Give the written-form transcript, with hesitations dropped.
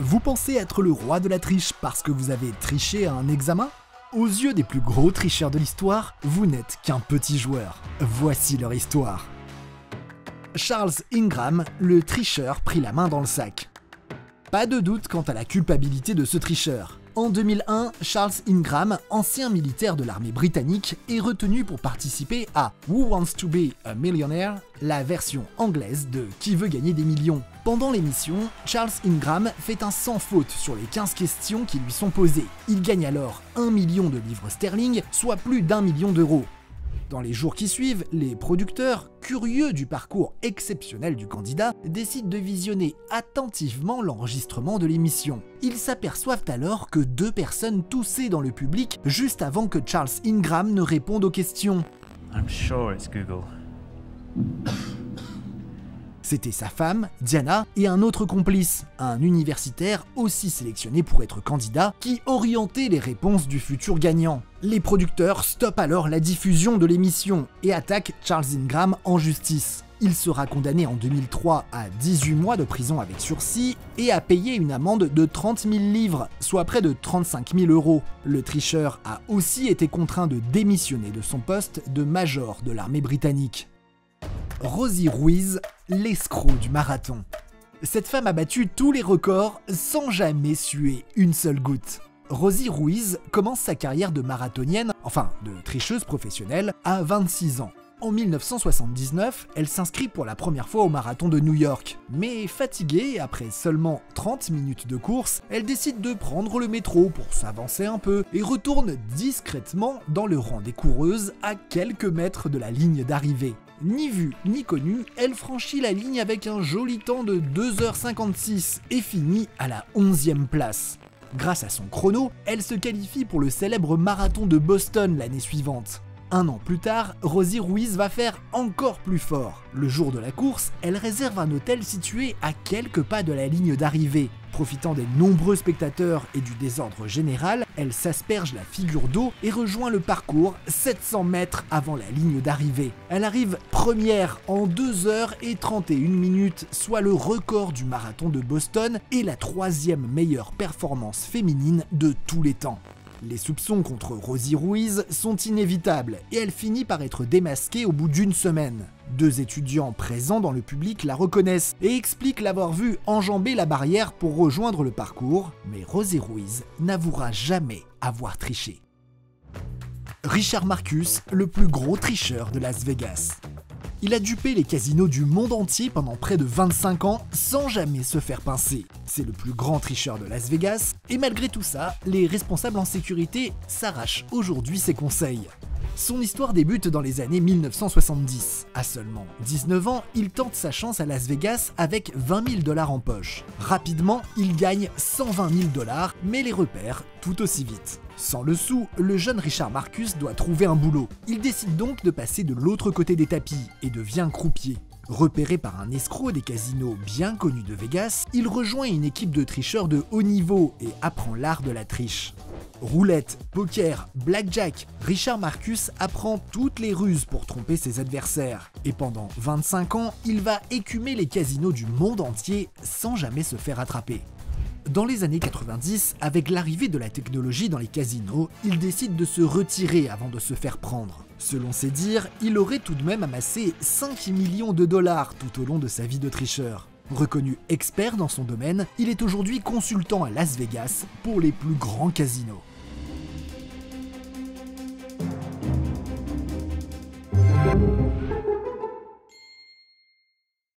Vous pensez être le roi de la triche parce que vous avez triché à un examen? Aux yeux des plus gros tricheurs de l'histoire, vous n'êtes qu'un petit joueur. Voici leur histoire. Charles Ingram, le tricheur, prit la main dans le sac. Pas de doute quant à la culpabilité de ce tricheur. En 2001, Charles Ingram, ancien militaire de l'armée britannique, est retenu pour participer à Who Wants to be a Millionaire, la version anglaise de Qui veut gagner des millions. Pendant l'émission, Charles Ingram fait un sans faute sur les 15 questions qui lui sont posées. Il gagne alors 1 million de livres sterling, soit plus d'1 million d'euros. Dans les jours qui suivent, les producteurs, curieux du parcours exceptionnel du candidat, décident de visionner attentivement l'enregistrement de l'émission. Ils s'aperçoivent alors que 2 personnes toussaient dans le public juste avant que Charles Ingram ne réponde aux questions. I'm sure it's Google. C'était sa femme, Diana, et un autre complice, un universitaire aussi sélectionné pour être candidat, qui orientait les réponses du futur gagnant. Les producteurs stoppent alors la diffusion de l'émission et attaquent Charles Ingram en justice. Il sera condamné en 2003 à 18 mois de prison avec sursis et à payer une amende de 30 000 livres, soit près de 35 000 euros. Le tricheur a aussi été contraint de démissionner de son poste de major de l'armée britannique. Rosie Ruiz, l'escroc du marathon. Cette femme a battu tous les records sans jamais suer une seule goutte. Rosie Ruiz commence sa carrière de marathonienne, enfin de tricheuse professionnelle, à 26 ans. En 1979, elle s'inscrit pour la première fois au marathon de New York. Mais fatiguée, après seulement 30 minutes de course, elle décide de prendre le métro pour s'avancer un peu et retourne discrètement dans le rang des coureuses à quelques mètres de la ligne d'arrivée. Ni vue ni connue, elle franchit la ligne avec un joli temps de 2h56 et finit à la 11e place. Grâce à son chrono, elle se qualifie pour le célèbre marathon de Boston l'année suivante. 1 an plus tard, Rosie Ruiz va faire encore plus fort. Le jour de la course, elle réserve un hôtel situé à quelques pas de la ligne d'arrivée. Profitant des nombreux spectateurs et du désordre général, elle s'asperge la figure d'eau et rejoint le parcours 700 mètres avant la ligne d'arrivée. Elle arrive première en 2h31, soit le record du marathon de Boston et la 3e meilleure performance féminine de tous les temps. Les soupçons contre Rosie Ruiz sont inévitables et elle finit par être démasquée au bout d'1 semaine. 2 étudiants présents dans le public la reconnaissent et expliquent l'avoir vue enjamber la barrière pour rejoindre le parcours, mais Rosie Ruiz n'avouera jamais avoir triché. Richard Marcus, le plus gros tricheur de Las Vegas. Il a dupé les casinos du monde entier pendant près de 25 ans sans jamais se faire pincer. C'est le plus grand tricheur de Las Vegas et malgré tout ça, les responsables en sécurité s'arrachent aujourd'hui ses conseils. Son histoire débute dans les années 1970. À seulement 19 ans, il tente sa chance à Las Vegas avec 20 000 $ en poche. Rapidement, il gagne 120 000 $, mais les repère tout aussi vite. Sans le sou, le jeune Richard Marcus doit trouver un boulot. Il décide donc de passer de l'autre côté des tapis et devient croupier. Repéré par un escroc des casinos bien connus de Vegas, il rejoint une équipe de tricheurs de haut niveau et apprend l'art de la triche. Roulette, poker, blackjack, Richard Marcus apprend toutes les ruses pour tromper ses adversaires. Et pendant 25 ans, il va écumer les casinos du monde entier sans jamais se faire attraper. Dans les années 90, avec l'arrivée de la technologie dans les casinos, il décide de se retirer avant de se faire prendre. Selon ses dires, il aurait tout de même amassé 5 millions de dollars tout au long de sa vie de tricheur. Reconnu expert dans son domaine, il est aujourd'hui consultant à Las Vegas pour les plus grands casinos.